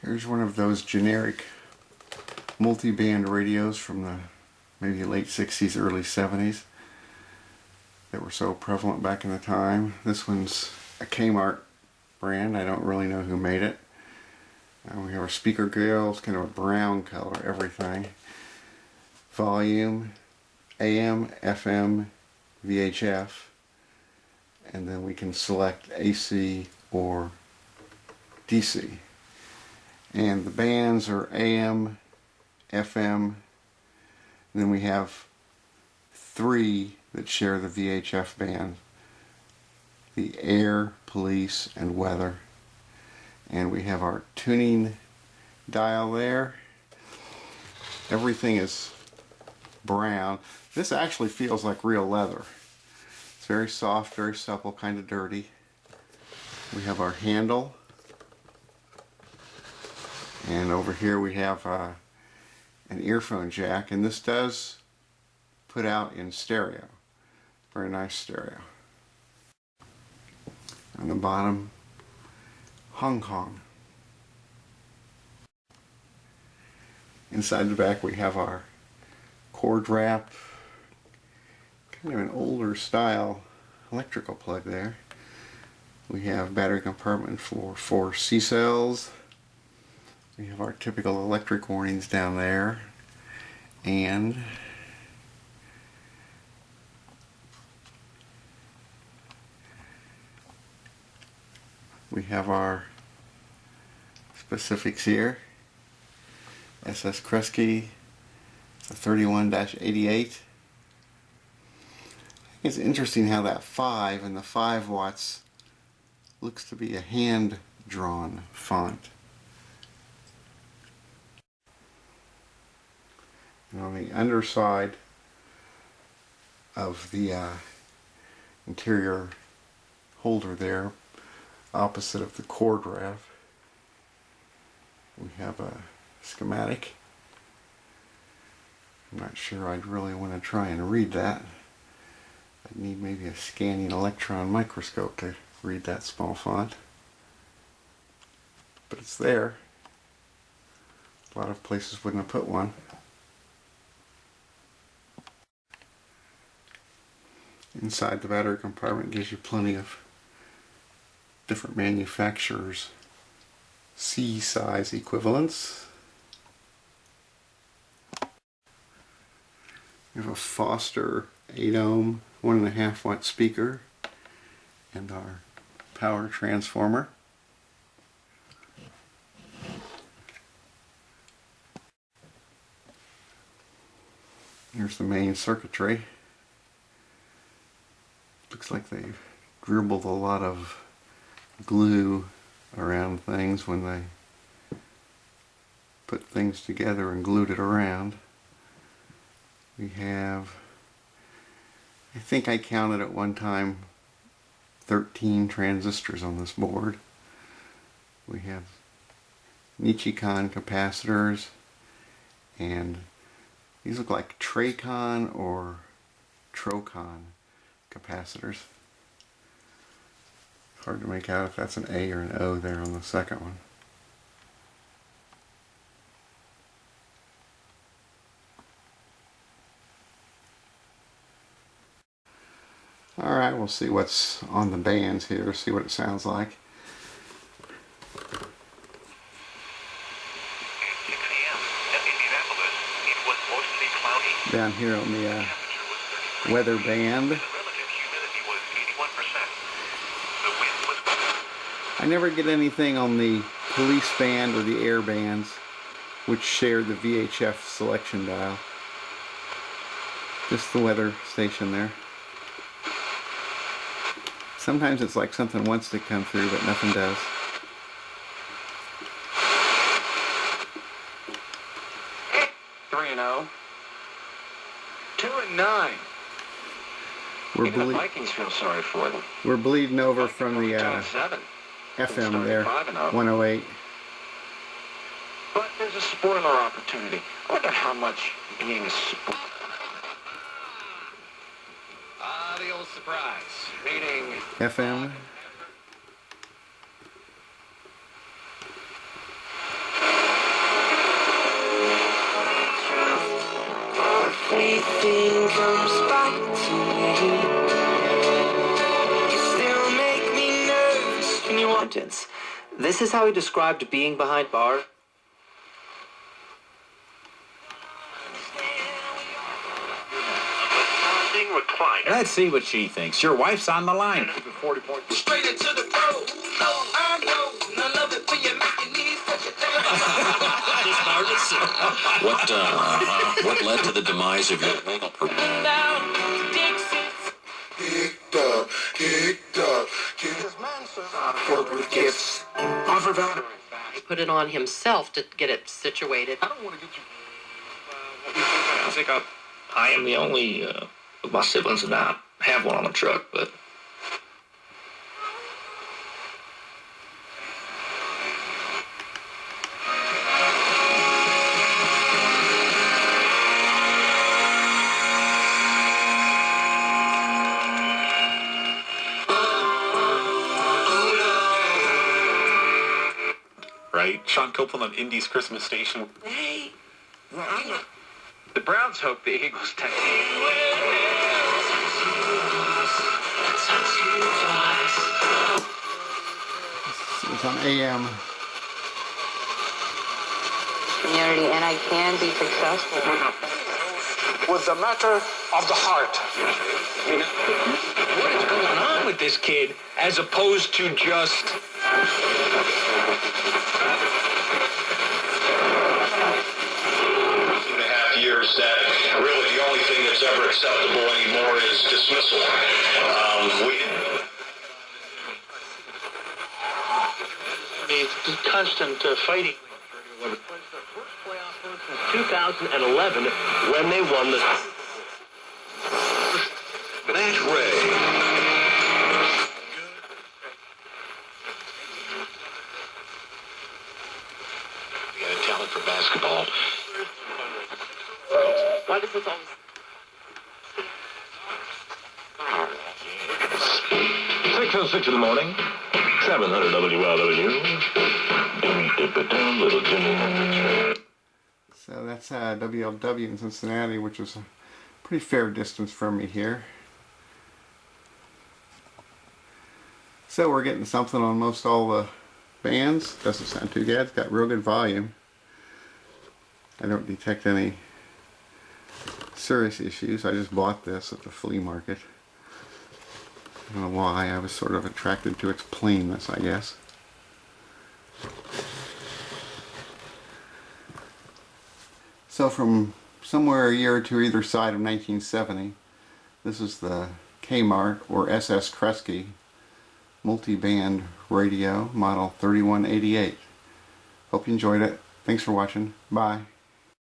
Here's one of those generic multi-band radios from the maybe late 60s, early 70s that were so prevalent back in the time. This one's a Kmart brand. I don't really know who made it. We have our speaker grill. It's kind of a brown color, everything. Volume, AM, FM, VHF, and then we can select AC or DC. And the bands are AM, FM, and then we have 3 that share the VHF band: the air, police, and weather. And we have our tuning dial there. Everything is brown. This actually feels like real leather. It's very soft, very supple, kind of dirty. We have our handle. And over here we have an earphone jack, and this does put out in stereo. Very nice stereo. On the bottom, Hong Kong. Inside the back we have our cord wrap, kind of an older style electrical plug there. We have battery compartment for 4 C cells. We have our typical electric warnings down there, and we have our specifics here. SS Kresge, it's a 31-88. It's interesting how that 5 and the 5 watts looks to be a hand-drawn font. And on the underside of the interior holder there, opposite of the cord wrap, we have a schematic. I'm not sure I'd really want to try and read that. I'd need maybe a scanning electron microscope to read that small font. But it's there. A lot of places wouldn't have put one. Inside the battery compartment gives you plenty of different manufacturers' C size equivalents. We have a Foster 8-ohm 1.5 watt speaker and our power transformer. Here's the main circuitry. Looks like they've dribbled a lot of glue around things when they put things together and glued it around. We have, I think I counted at one time, 13 transistors on this board. We have Nichicon capacitors, and these look like Tracon or Trocon capacitors. Hard to make out if that's an A or an O there on the second one. Alright, we'll see what's on the bands here, see what it sounds like. Down here on the weather band, I never get anything on the police band or the air bands, which share the VHF selection dial. Just the weather station there. Sometimes it's like something wants to come through, but nothing does. Three and 0. 2 and 9. Even the Vikings feel sorry for them. We're bleeding over from the FM there, 108. But there's a spoiler opportunity. I wonder how much being a spoiler. The old surprise. Meaning FM. Can you want? This is how he described being behind bars. Let's see what she thinks. Your wife's on the line. 40 points. Straight into the pro. No, I know. And I love it when you make your knees touch your What led to the demise of your legal career? corporate gifts. Offer value. He put it on himself to get it situated. I don't want to get you. I think I am the only of my siblings that I have one on the truck, but right? Sean Copeland on Indy's Christmas Station. Hey. The Browns hope the Eagles take. It's on AM. Community, and I can be successful. With the matter of the heart. what is going on with this kid as opposed to just... 2.5 years that really the only thing that's ever acceptable anymore is dismissal. constant fighting. It was their first playoff run since 2011 when they won the... Matt Ray. We got a talent for basketball. Why does this always... 6:06 in the morning. 700 WLW. Little Jimmy. So that's WLW in Cincinnati, which is a pretty fair distance from me here. So we're getting something on most all the bands. Doesn't sound too bad. It's got real good volume. I don't detect any serious issues. I just bought this at the flea market. I don't know why. I was sort of attracted to its plainness, I guess. So from somewhere a year or two either side of 1970, this is the Kmart or SS Kresge multi-band radio model 3188. Hope you enjoyed it. Thanks for watching. Bye.